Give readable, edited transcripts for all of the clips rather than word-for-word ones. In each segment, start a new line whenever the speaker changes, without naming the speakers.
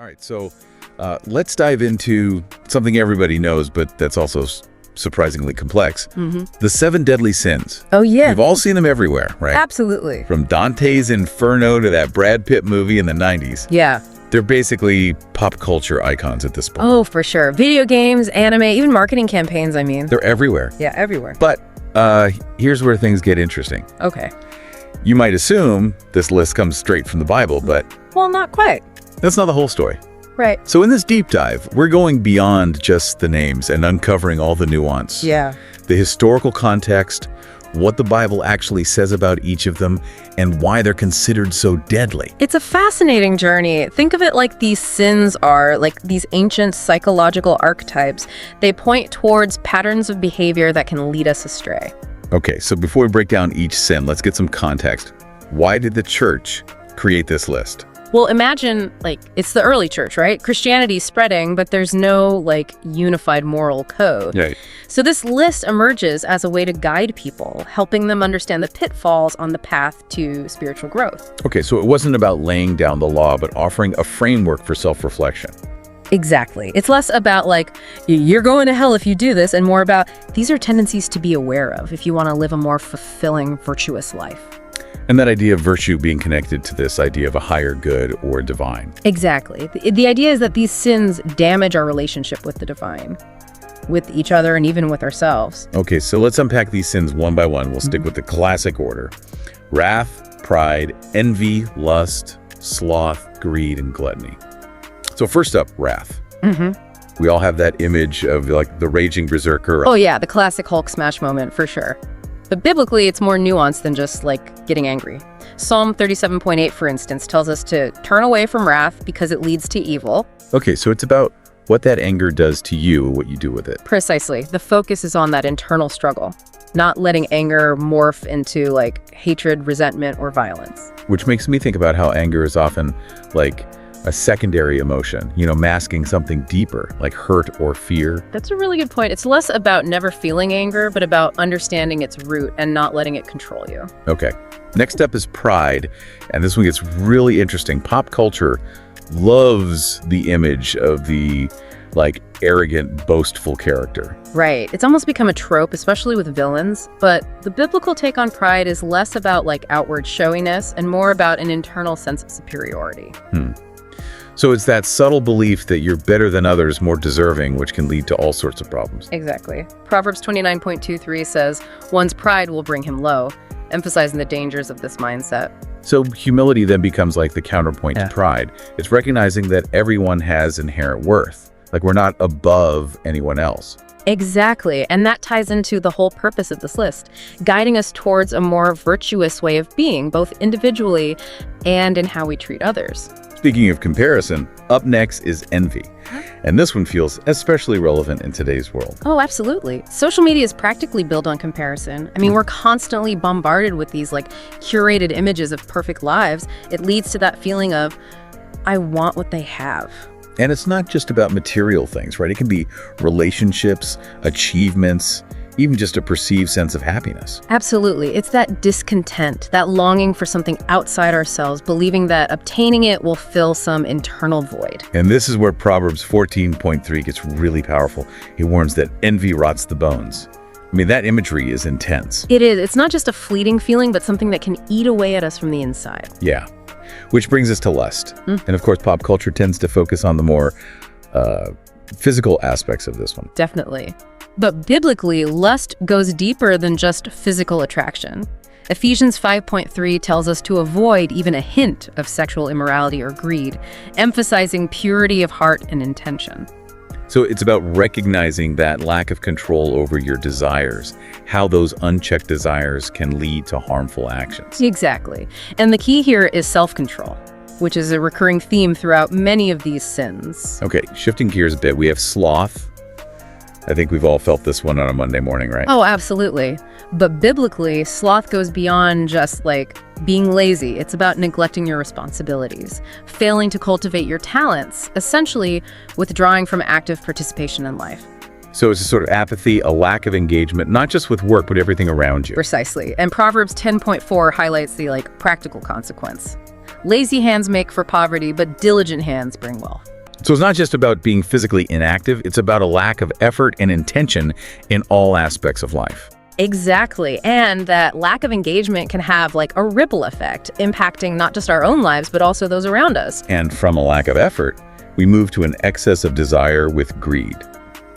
right, so let's dive into something everybody knows, but that's also surprisingly complex. The 7 deadly sins.
Oh, yeah.
We've all seen them everywhere, right?
Absolutely.
From Dante's Inferno to that Brad Pitt movie in the 90s.
Yeah.
They're basically pop culture icons at this point.
Oh, for sure. Video games, anime, even marketing campaigns, I mean.
They're everywhere.
Yeah, everywhere.
But here's where things get interesting.
Okay.
You might assume this list comes straight from the Bible, but
Well, not quite.
that's not the whole story.
Right.
So in this deep dive, we're going beyond just the names and uncovering all the nuance.
Yeah.
The historical context, what the Bible actually says about each of them, and why they're considered so deadly.
It's a fascinating journey. Think of it like these sins are, like these ancient psychological archetypes. They point towards patterns of behavior that can lead us astray.
Okay, so before we break down each sin, let's get some context. Why did the church create this list?
Well, imagine, like, it's the early church, right? Christianity's spreading, but there's no, like, unified moral code.
Right.
So this list emerges as a way to guide people, helping them understand the pitfalls on the path to spiritual growth.
Okay, so it wasn't about laying down the law, but offering a framework for self-reflection.
Exactly. It's less about, like, you're going to hell if you do this, and more about, these are tendencies to be aware of if you want to live a more fulfilling, virtuous life.
And that idea of virtue being connected to this idea of a higher good or divine.
Exactly. The idea is that these sins damage our relationship with the divine, with each other, and even with ourselves.
Okay, so let's unpack these sins one by one. We'll stick with the classic order. Wrath, pride, envy, lust, sloth, greed, and gluttony. So first up, wrath. We all have that image of like the raging berserker.
Oh yeah, the classic Hulk smash moment, for sure. But biblically, it's more nuanced than just, like, getting angry. Psalm 37.8, for instance, tells us to turn away from wrath because it leads to evil.
Okay, so it's about what that anger does to you, what you do with it.
Precisely. The focus is on that internal struggle, not letting anger morph into, like, hatred, resentment, or violence.
Which makes me think about how anger is often like a secondary emotion, masking something deeper, like hurt or fear.
That's a really good point. It's less about never feeling anger, but about understanding its root and not letting it control you.
Okay. Next up is pride, and this one gets really interesting. Pop culture loves the image of the, like, arrogant, boastful character.
Right. It's almost become a trope, especially with villains. But the biblical take on pride is less about, like, outward showiness and more about an internal sense of superiority.
So it's that subtle belief that you're better than others, more deserving, which can lead to all sorts of problems.
Exactly. Proverbs 29.23 says, one's pride will bring him low, emphasizing the dangers of this mindset.
So humility then becomes like the counterpoint to pride. It's recognizing that everyone has inherent worth. Like, we're not above anyone else.
Exactly. And that ties into the whole purpose of this list, guiding us towards a more virtuous way of being, both individually and in how we treat others.
Speaking of comparison, up next is envy. And this one feels especially relevant in today's world.
Oh, absolutely. Social media is practically built on comparison. I mean, we're constantly bombarded with these, like, curated images of perfect lives. It leads to that feeling of, I want what they have.
And it's not just about material things, right? It can be relationships, achievements, even just a perceived sense of happiness.
Absolutely. It's that discontent, that longing for something outside ourselves, believing that obtaining it will fill some internal void.
And this is where Proverbs 14.3 gets really powerful. He warns that envy rots the bones. I mean, that imagery is intense.
It is. It's not just a fleeting feeling, but something that can eat away at us from the inside.
Yeah. Which brings us to lust. And of course, pop culture tends to focus on the more physical aspects of this one.
Definitely. But biblically, lust goes deeper than just physical attraction. Ephesians 5.3 tells us to avoid even a hint of sexual immorality or greed, emphasizing purity of heart and intention.
So it's about recognizing that lack of control over your desires, how those unchecked desires can lead to harmful actions.
Exactly. And the key here is self-control, which is a recurring theme throughout many of these sins.
Okay, shifting gears a bit, we have sloth. I think we've all felt this one on a Monday morning, right?
Oh, absolutely. But biblically, sloth goes beyond just, like, being lazy. It's about neglecting your responsibilities, failing to cultivate your talents, essentially withdrawing from active participation in life.
So it's a sort of apathy, a lack of engagement, not just with work, but everything around you.
Precisely. And Proverbs 10.4 highlights the, like, practical consequence. Lazy hands make for poverty, but diligent hands bring wealth.
So it's not just about being physically inactive, it's about a lack of effort and intention in all aspects of life.
Exactly. And that lack of engagement can have like a ripple effect, impacting not just our own lives, but also those around us.
And from a lack of effort, we move to an excess of desire with greed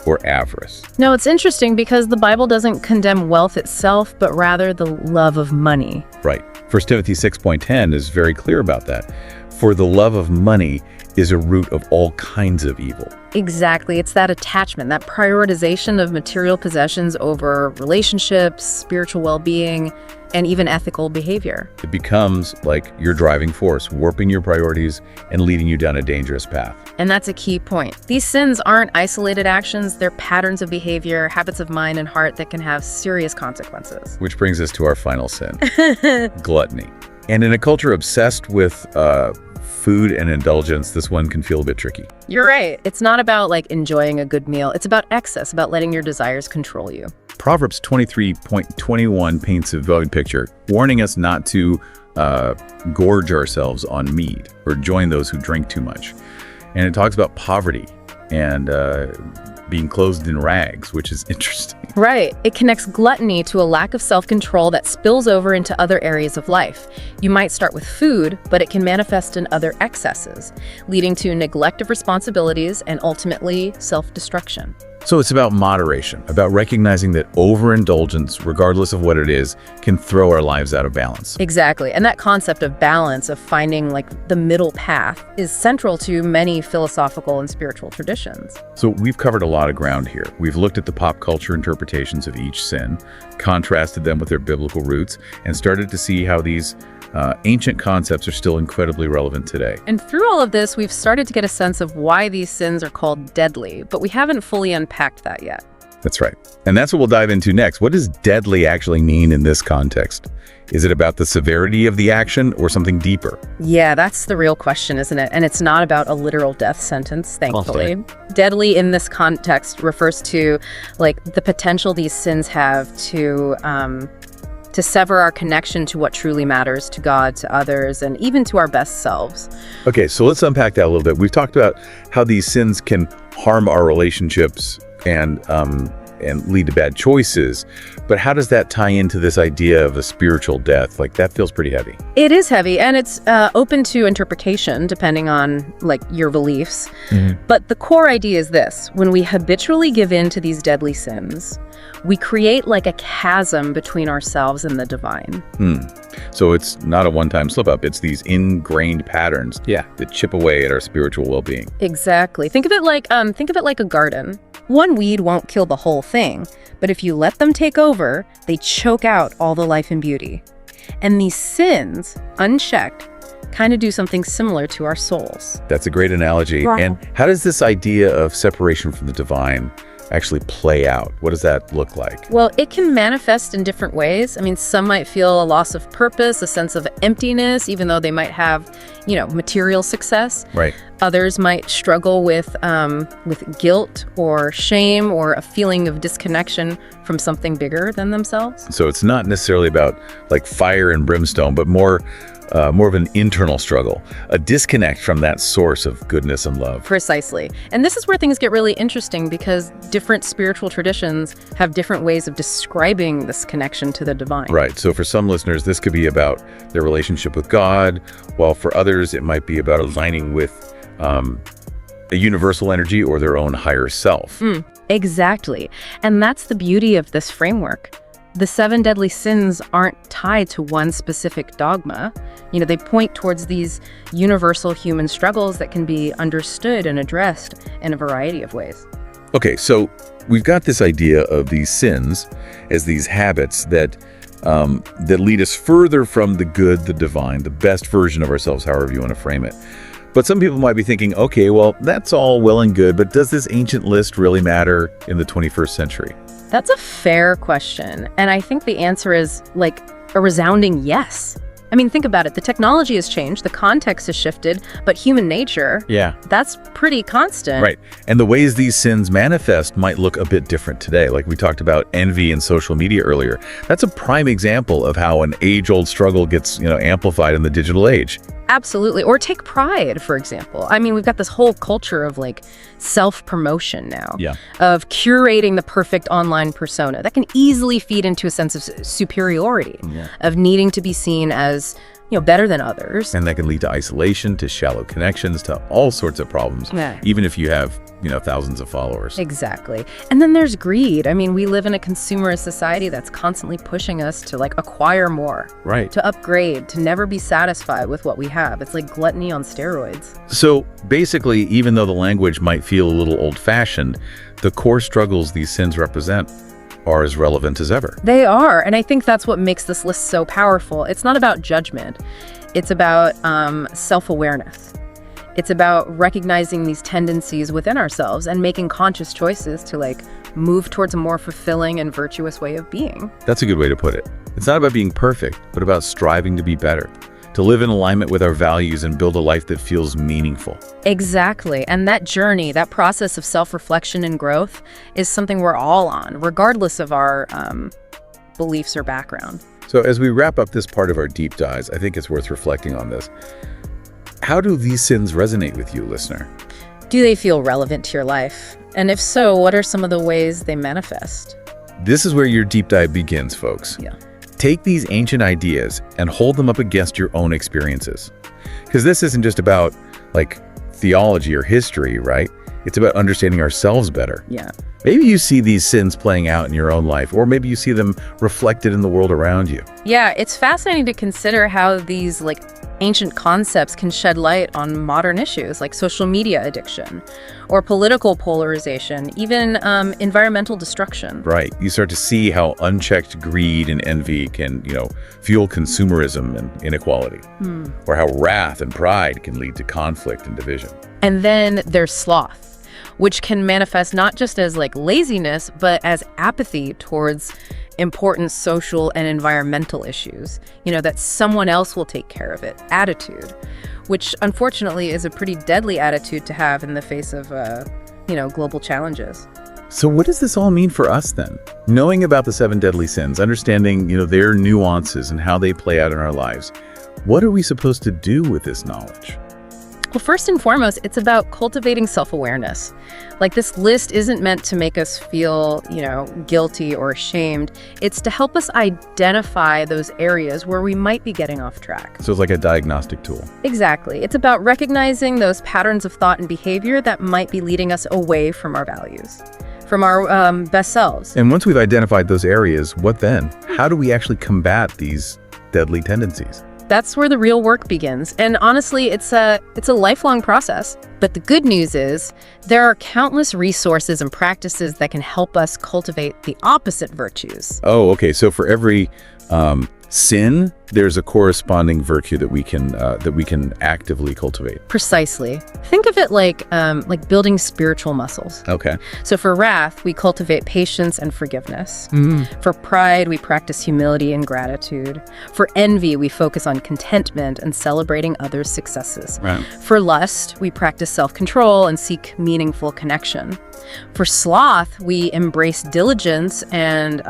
or avarice.
No, it's interesting because the Bible doesn't condemn wealth itself, but rather the love of money.
Right. 1 Timothy 6.10 is very clear about that. For the love of money is a root of all kinds of evil.
Exactly. It's that attachment, that prioritization of material possessions over relationships, spiritual well-being, and even ethical behavior.
It becomes like your driving force, warping your priorities and leading you down a dangerous path.
And that's a key point. These sins aren't isolated actions, they're patterns of behavior, habits of mind and heart that can have serious consequences.
Which brings us to our final sin, gluttony. And in a culture obsessed with food and indulgence, this one can feel a bit tricky.
You're right. It's not about like enjoying a good meal. It's about excess, about letting your desires control you.
Proverbs 23.21 paints a vivid picture, warning us not to gorge ourselves on mead or join those who drink too much. And it talks about poverty and being clothed in rags, which is interesting.
Right. It connects gluttony to a lack of self-control that spills over into other areas of life. You might start with food, but it can manifest in other excesses, leading to neglect of responsibilities and ultimately self-destruction.
So it's about moderation, about recognizing that overindulgence, regardless of what it is, can throw our lives out of balance.
Exactly. And that concept of balance, of finding like the middle path, is central to many philosophical and spiritual traditions.
So we've covered a lot of ground here. We've looked at the pop culture interpretations of each sin, contrasted them with their biblical roots, and started to see how these ancient concepts are still incredibly relevant today.
And through all of this, we've started to get a sense of why these sins are called deadly, but we haven't fully unpacked that yet.
That's right. And that's what we'll dive into next. What does deadly actually mean in this context? Is it about the severity of the action or something deeper?
Yeah, that's the real question, isn't it? And it's not about a literal death sentence, thankfully. Deadly in this context refers to like the potential these sins have to sever our connection to what truly matters to God, to others, and even to our best selves.
Okay, so let's unpack that a little bit. We've talked about how these sins can harm our relationships and lead to bad choices, but how does that tie into this idea of a spiritual death? Like, that feels pretty heavy.
It is heavy, and it's open to interpretation depending on like your beliefs. But the core idea is this: when we habitually give in to these deadly sins, we create like a chasm between ourselves and the divine.
So it's not a one-time slip-up. It's these ingrained patterns that chip away at our spiritual well-being.
Exactly. Think of it like a garden. One weed won't kill the whole thing, but if you let them take over, they choke out all the life and beauty. And these sins, unchecked, kind of do something similar to our souls.
That's a great analogy.
Wow.
And how does this idea of separation from the divine actually play out? What does that look like?
Well, it can manifest in different ways. I mean, some might feel a loss of purpose, a sense of emptiness, even though they might have, material success.
Right.
Others might struggle with guilt or shame or a feeling of disconnection from something bigger than themselves.
So it's not necessarily about like fire and brimstone, but more of an internal struggle, a disconnect from that source of goodness and love.
Precisely. And this is where things get really interesting because different spiritual traditions have different ways of describing this connection to the divine.
Right. So for some listeners, this could be about their relationship with God, while for others, it might be about aligning with a universal energy or their own higher self.
Exactly. And that's the beauty of this framework. The 7 deadly sins aren't tied to one specific dogma. They point towards these universal human struggles that can be understood and addressed in a variety of ways.
Okay, so we've got this idea of these sins as these habits that lead us further from the good, the divine, the best version of ourselves, however you want to frame it. But some people might be thinking, okay, well, that's all well and good, but does this ancient list really matter in the 21st century?
That's a fair question. And I think the answer is like a resounding yes. I mean, think about it. The technology has changed, the context has shifted, but human nature, that's pretty constant.
Right. And the ways these sins manifest might look a bit different today. Like we talked about envy and social media earlier. That's a prime example of how an age-old struggle gets, amplified in the digital age.
Absolutely. Or take pride, for example. I mean, we've got this whole culture of like self-promotion now, of curating the perfect online persona that can easily feed into a sense of superiority, of needing to be seen as, better than others.
And that can lead to isolation, to shallow connections, to all sorts of problems, even if you have, thousands of followers.
Exactly. And then there's greed. I mean, we live in a consumerist society that's constantly pushing us to like acquire more, to upgrade, to never be satisfied with what we have. It's like gluttony on steroids.
So basically, even though the language might feel a little old-fashioned, the core struggles these sins represent are as relevant as ever.
They are, and I think that's what makes this list so powerful. It's not about judgment. It's about self-awareness. It's about recognizing these tendencies within ourselves and making conscious choices to like move towards a more fulfilling and virtuous way of being.
That's a good way to put it. It's not about being perfect, but about striving to be better, to live in alignment with our values and build a life that feels meaningful.
Exactly. And that journey, that process of self-reflection and growth is something we're all on, regardless of our beliefs or background.
So as we wrap up this part of our deep dives, I think it's worth reflecting on this. How do these sins resonate with you, listener?
Do they feel relevant to your life? And if so, what are some of the ways they manifest?
This is where your deep dive begins, folks. Take these ancient ideas and hold them up against your own experiences. Because this isn't just about like theology or history, right? It's about understanding ourselves better. Maybe you see these sins playing out in your own life, or maybe you see them reflected in the world around you.
Yeah, it's fascinating to consider how these like ancient concepts can shed light on modern issues like social media addiction or political polarization, even environmental destruction.
Right. You start to see how unchecked greed and envy can, fuel consumerism and inequality, or how wrath and pride can lead to conflict and division.
And then there's sloth, which can manifest not just as like laziness, but as apathy towards important social and environmental issues, that someone else will take care of it, attitude, which unfortunately is a pretty deadly attitude to have in the face of, global challenges.
So what does this all mean for us then? Knowing about the 7 deadly sins, understanding, their nuances and how they play out in our lives, what are we supposed to do with this knowledge?
Well, first and foremost, it's about cultivating self-awareness. Like, this list isn't meant to make us feel, guilty or ashamed. It's to help us identify those areas where we might be getting off track.
So it's like a diagnostic tool.
Exactly. It's about recognizing those patterns of thought and behavior that might be leading us away from our values, from our best selves.
And once we've identified those areas, what then? How do we actually combat these deadly tendencies?
That's where the real work begins. And honestly, it's a lifelong process. But the good news is there are countless resources and practices that can help us cultivate the opposite virtues.
Oh, okay. So for every sin, there's a corresponding virtue that we can actively cultivate.
Precisely. Think of it like building spiritual muscles.
Okay.
So for wrath, we cultivate patience and forgiveness. For pride, we practice humility and gratitude. For envy, we focus on contentment and celebrating others' successes.
Right.
For lust, we practice self-control and seek meaningful connection. For sloth, we embrace diligence and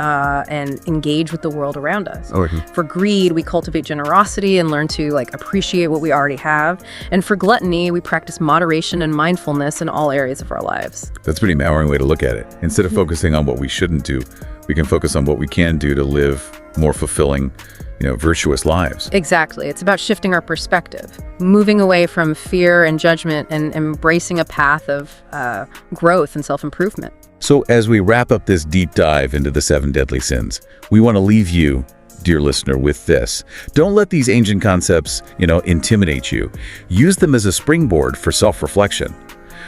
engage with the world around us. For greed, we cultivate generosity and learn to appreciate what we already have. And for gluttony, we practice moderation and mindfulness in all areas of our lives.
That's a pretty empowering way to look at it. Instead of focusing on what we shouldn't do, we can focus on what we can do to live more fulfilling, virtuous lives.
Exactly. It's about shifting our perspective, moving away from fear and judgment and embracing a path of growth and self-improvement.
So as we wrap up this deep dive into the 7 deadly sins, we want to leave you, dear listener, with this. Don't let these ancient concepts, intimidate you. Use them as a springboard for self-reflection,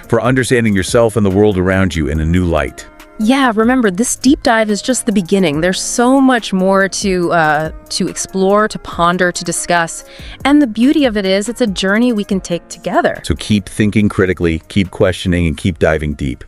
for understanding yourself and the world around you in a new light.
Yeah, remember, this deep dive is just the beginning. There's so much more to explore, to ponder, to discuss. And the beauty of it is it's a journey we can take together.
So keep thinking critically, keep questioning, and keep diving deep.